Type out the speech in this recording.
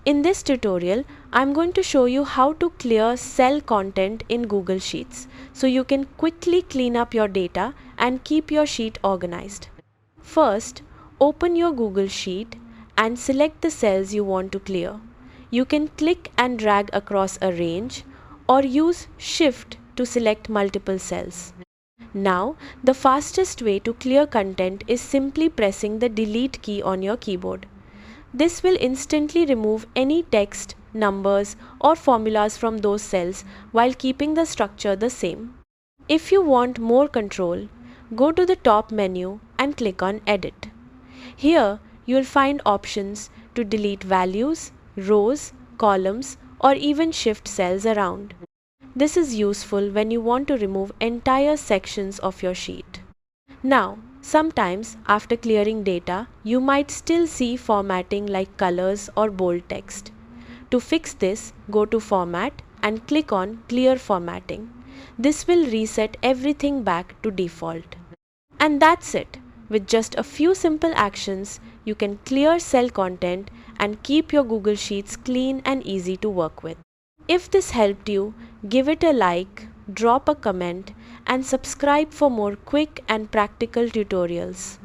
In this tutorial, I'm going to show you how to clear cell content in Google Sheets so you can quickly clean up your data and keep your sheet organized. First, open your Google Sheet and select the cells you want to clear. You can click and drag across a range or use Shift to select multiple cells. Now, the fastest way to clear content is simply pressing the Delete key on your keyboard. This will instantly remove any text, numbers, or formulas from those cells while keeping the structure the same. If you want more control, go to the top menu and click on Edit. Here, you'll find options to delete values, rows, columns, or even shift cells around. This is useful when you want to remove entire sections of your sheet. Now, sometimes after clearing data, you might still see formatting like colors or bold text. To fix this, go to Format and click on Clear Formatting. This will reset everything back to default. And that's it. With just a few simple actions, you can clear cell content and keep your Google Sheets clean and easy to work with. If this helped you, give it a like, drop a comment, and subscribe for more quick and practical tutorials.